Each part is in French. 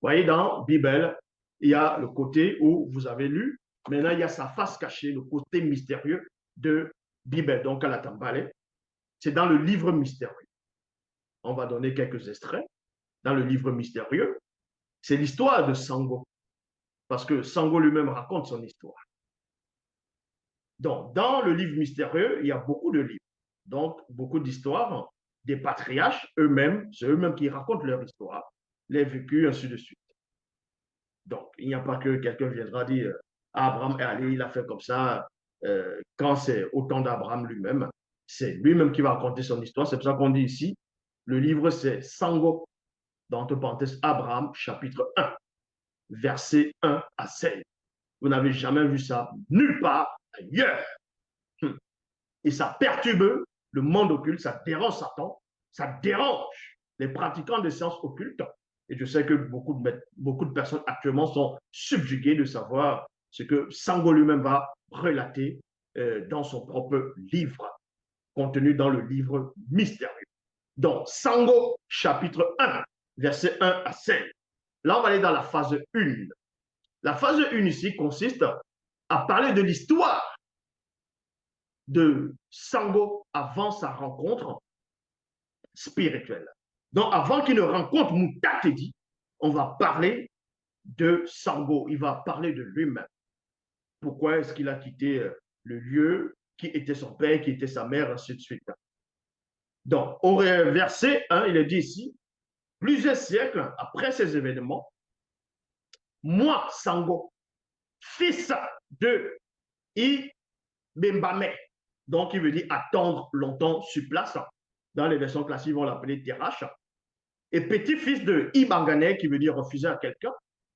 voyez, dans Bible, il y a le côté où vous avez lu. Maintenant, il y a sa face cachée, le côté mystérieux de Bible. Donc, à la Tambale, c'est dans le livre mystérieux. On va donner quelques extraits. Dans le livre mystérieux, c'est l'histoire de Sango. Parce que Sango lui-même raconte son histoire. Donc, dans le livre mystérieux, il y a beaucoup de livres. Donc, beaucoup d'histoires des patriarches eux-mêmes, c'est eux-mêmes qui racontent leur histoire, les vécus, ainsi de suite. Donc, il n'y a pas que quelqu'un viendra dire Abraham est allé, il a fait comme ça. Quand c'est au temps d'Abraham lui-même, c'est lui-même qui va raconter son histoire. C'est pour ça qu'on dit ici, le livre c'est Sango, dans entre parenthèses, Abraham, chapitre 1, verset 1 à 16. Vous n'avez jamais vu ça nulle part ailleurs. Et ça perturbe le monde occulte, ça dérange Satan, ça dérange les pratiquants des sciences occultes. Et je sais que beaucoup de personnes actuellement sont subjuguées de savoir ce que Sango lui-même va relater dans son propre livre, contenu dans le livre mystérieux. Donc, Sango, chapitre 1, verset 1 à 5. Là, on va aller dans la phase 1. La phase 1 ici consiste à parler de l'histoire de Sango avant sa rencontre spirituelle. Donc, avant qu'il ne rencontre Moutatedi, on va parler de Sango. Il va parler de lui-même. Pourquoi est-ce qu'il a quitté le lieu, qui était son père, qui était sa mère, ainsi de suite. Donc, au verset 1, il est dit ici, plusieurs siècles après ces événements, moi, Sango, fils de Ibembame, donc il veut dire attendre longtemps sur place, dans les versions classiques, ils vont l'appeler Terrache, et petit-fils de Ibangane, qui veut dire refuser à quelqu'un.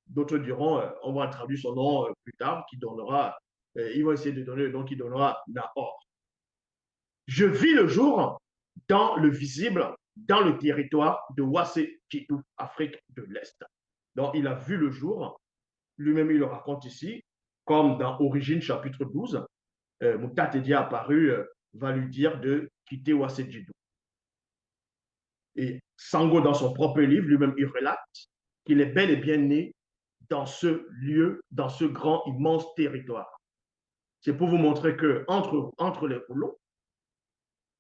D'autres diront, on va traduire son nom plus tard, qui donnera, ils vont essayer de donner le nom qui donnera Nahor. Je vis le jour dans le visible, dans le territoire de Wassé Kitou, Afrique de l'Est. Donc, il a vu le jour, lui-même il le raconte ici, comme dans Origine chapitre 12, Moutatedi apparu, va lui dire de quitter Wassé Kitou. Et Sango, dans son propre livre, lui-même, il relate qu'il est bel et bien né dans ce lieu, dans ce grand, immense territoire. C'est pour vous montrer que entre les rouleaux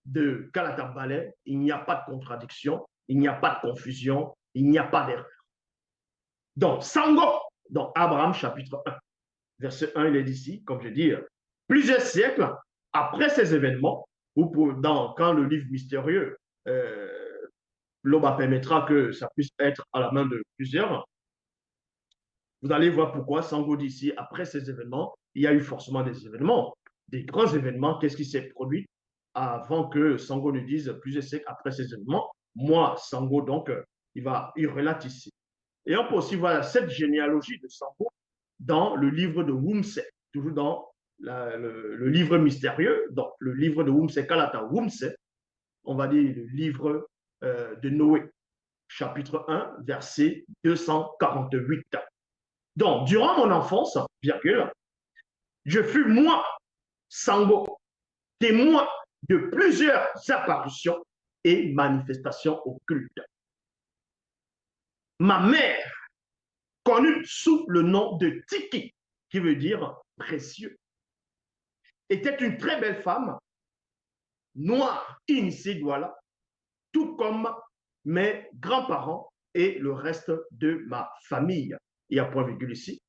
de Kalatambale, il n'y a pas de contradiction, il n'y a pas de confusion, il n'y a pas d'erreur. Donc, Sango, dans Abraham chapitre 1, verset 1, il est ici, comme je dis, plusieurs siècles après ces événements, ou quand le livre mystérieux l'OBA permettra que ça puisse être à la main de plusieurs. Vous allez voir pourquoi Sango dit ici, après ces événements, il y a eu forcément des événements, des grands événements. Qu'est-ce qui s'est produit avant que Sango ne dise plusieurs siècles après ces événements? Moi, Sango, donc, il relate ici. Et on peut aussi voir cette généalogie de Sango dans le livre de Wumse, toujours dans le livre mystérieux, donc le livre de Wumse, Kalata Wumse, on va dire le livre de Noé, chapitre 1, verset 248. Donc, durant mon enfance, virgule, je fus, moi, Sango, témoin de plusieurs apparitions et manifestations occultes. Ma mère, connue sous le nom de Tiki, qui veut dire précieux, était une très belle femme, noire, initiée Douala, tout comme mes grands-parents et le reste de ma famille. Il y a point virgule ici.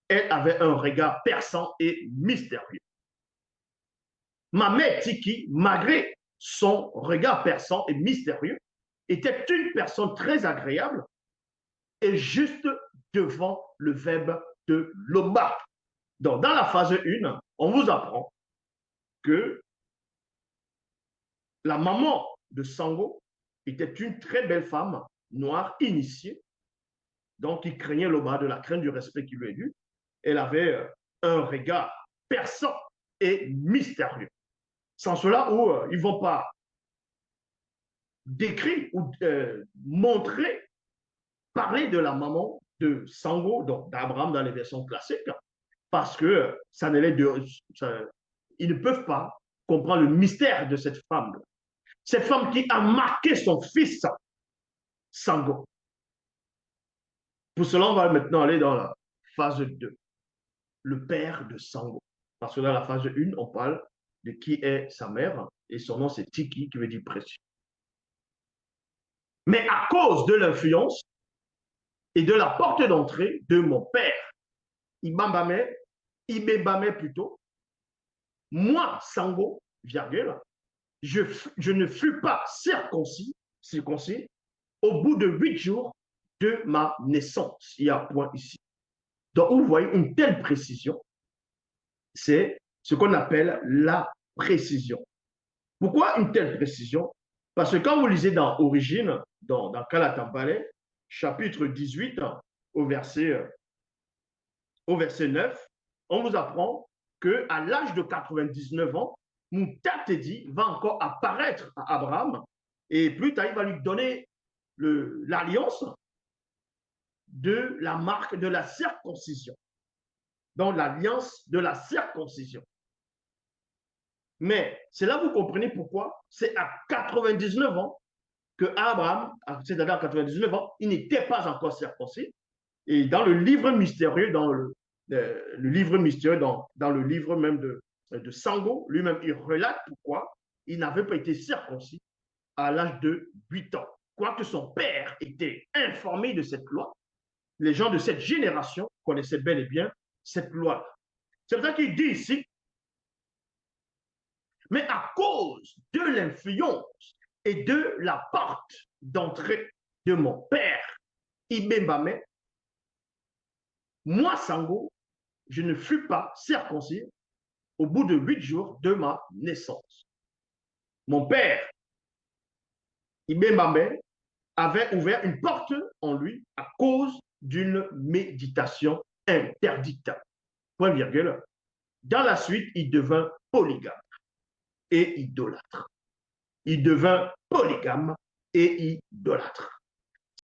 Elle avait un regard perçant et mystérieux. Ma mère Tiki, malgré son regard perçant et mystérieux, était une personne très agréable et juste devant le verbe de Loba. Donc, dans la phase 1, on vous apprend que la maman de Sango était une très belle femme noire initiée, donc qui craignait Loba, de la crainte du respect qui lui est dû. Elle avait un regard perçant et mystérieux. Sans cela, où ils ne vont pas décrire ou montrer, parler de la maman de Sango, donc d'Abraham dans les versions classiques, parce que ça ne ils ne peuvent pas comprendre le mystère de cette femme. Cette femme qui a marqué son fils, Sango. Pour cela, on va maintenant aller dans la phase 2, le père de Sango. Parce que dans la phase 1, on parle de qui est sa mère, et son nom c'est Tiki, qui veut dire précieux. Mais à cause de l'influence et de la porte d'entrée de mon père, Ibembame plutôt, moi, Sango, virgule, je ne fus pas circoncis au bout de 8 jours de ma naissance. Il y a un point ici. Donc, vous voyez une telle précision, c'est ce qu'on appelle la précision. Pourquoi une telle précision? Parce que quand vous lisez dans Origine, dans Kalatambale, chapitre 18, au verset 9, on vous apprend qu'à l'âge de 99 ans, Moutatedi va encore apparaître à Abraham et plus tard, il va lui donner l'alliance de la marque de la circoncision. Donc, l'alliance de la circoncision. Mais c'est là que vous comprenez pourquoi c'est à 99 ans que Abraham, c'est-à-dire à 99 ans, il n'était pas encore circoncis. Et dans le livre mystérieux, dans le livre mystérieux, dans le livre même de Sango, lui-même, il relate pourquoi il n'avait pas été circoncis à l'âge de 8 ans. Quoique son père était informé de cette loi, les gens de cette génération connaissaient bel et bien cette loi. C'est pour ça qu'il dit ici, mais à cause de l'influence et de la porte d'entrée de mon père, Ibembame, moi, Sango, je ne fus pas circoncis au bout de 8 jours de ma naissance. Mon père, Ibembame, avait ouvert une porte en lui à cause d'une méditation interdite. Point virgule. Dans la suite, il devint polygame et idolâtre. Il devint polygame et idolâtre.